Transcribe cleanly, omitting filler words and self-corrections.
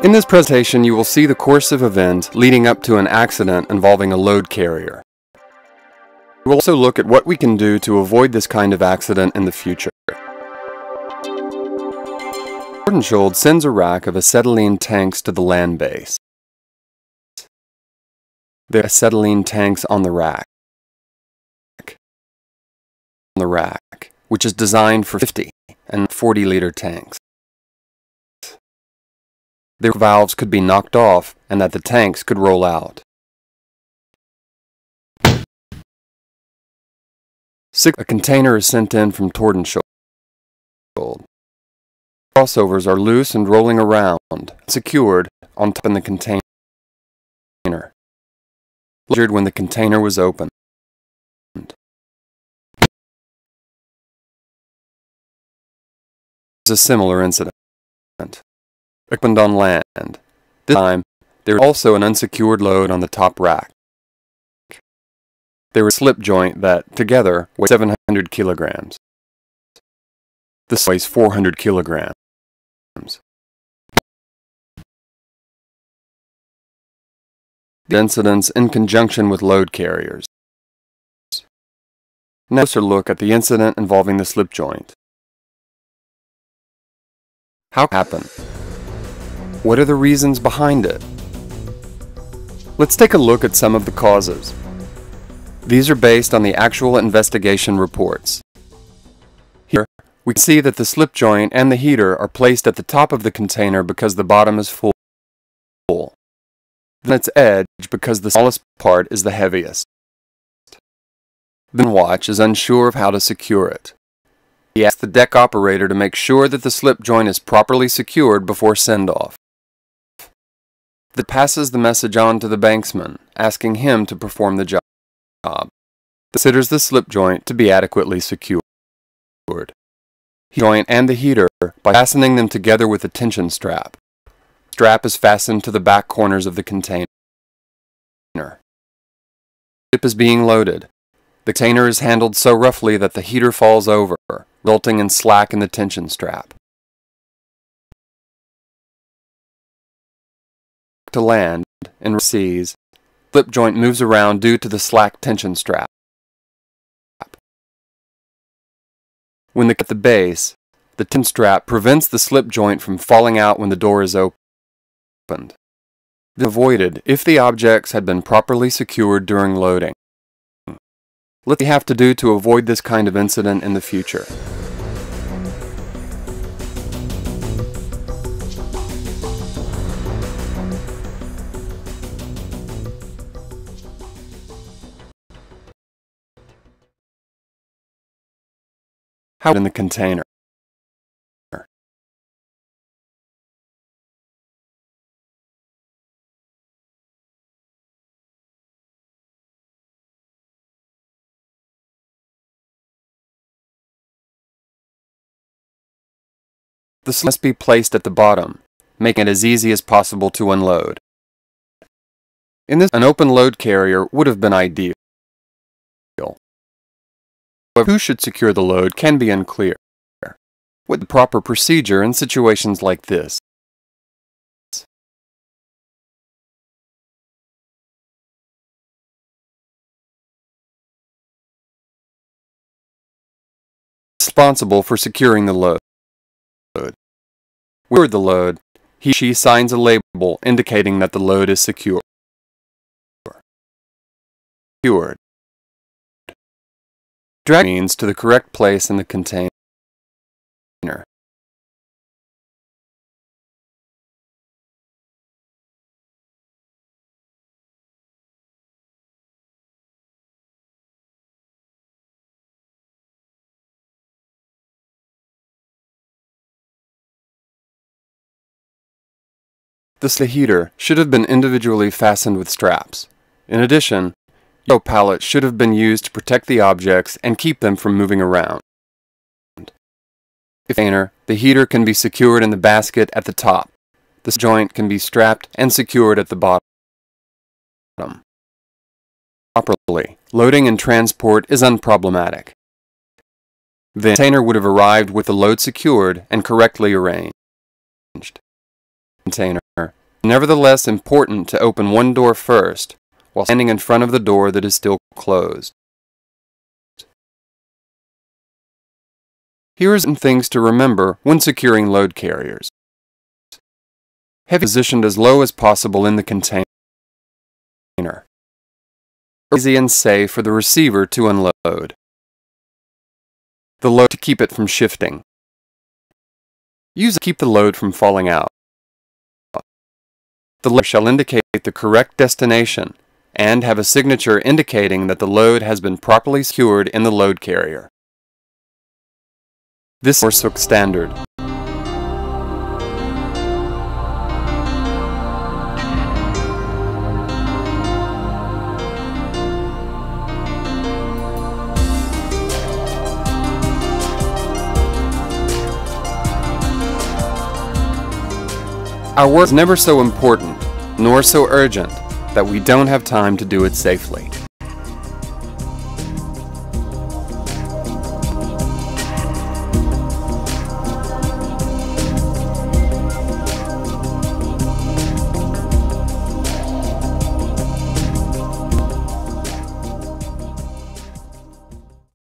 In this presentation, you will see the course of events leading up to an accident involving a load carrier. We will also look at what we can do to avoid this kind of accident in the future. Nordenskjold sends a rack of acetylene tanks to the land base. There are acetylene tanks on the rack, which is designed for 50 and 40-liter tanks. Their valves could be knocked off and that the tanks could roll out. A container is sent in from Nordenskjold. Crossovers are loose and rolling around, secured on top in the container. Measured when the container was opened. A similar incident. Opened on land. This time, there is also an unsecured load on the top rack. There is a slip joint that, together, weighs 700 kilograms. This weighs 400 kilograms. The incidents in conjunction with load carriers. Now, a closer look at the incident involving the slip joint. How it happened? What are the reasons behind it? Let's take a look at some of the causes. These are based on the actual investigation reports. Here, we can see that the slip joint and the heater are placed at the top of the container because the bottom is full. Then its edge because the smallest part is the heaviest. The watch is unsure of how to secure it. He asks the deck operator to make sure that the slip joint is properly secured before send-off. That passes the message on to the banksman, asking him to perform the job. Considers the slip joint to be adequately secured. Joint and the heater by fastening them together with a tension strap. Strap is fastened to the back corners of the container. Ship is being loaded. The container is handled so roughly that the heater falls over, resulting in slack in the tension strap. To land in seas, slip joint moves around due to the slack tension strap. When at the base, the tension strap prevents the slip joint from falling out when the door is opened. This is avoided if the objects had been properly secured during loading. What do we have to do to avoid this kind of incident in the future? How in the container? The slip must be placed at the bottom, making it as easy as possible to unload. In this, an open load carrier would have been ideal. However, who should secure the load can be unclear. What the proper procedure in situations like this? Responsible for securing the load. With the load, he/she signs a label indicating that the load is secure. Secured. Drag means to the correct place in the container. The heater should have been individually fastened with straps. In addition, yellow pallets should have been used to protect the objects and keep them from moving around. If the heater can be secured in the basket at the top. The joint can be strapped and secured at the bottom. Properly, loading and transport is unproblematic. the container would have arrived with the load secured and correctly arranged. Container. Nevertheless important to open one door first, while standing in front of the door that is still closed. Here are some things to remember when securing load carriers. Have it positioned as low as possible in the container. Easy and safe for the receiver to unload. The load to keep it from shifting. Use it to keep the load from falling out. The load shall indicate the correct destination and have a signature indicating that the load has been properly secured in the load carrier. This is SfS standard. Our work is never so important, nor so urgent, that we don't have time to do it safely.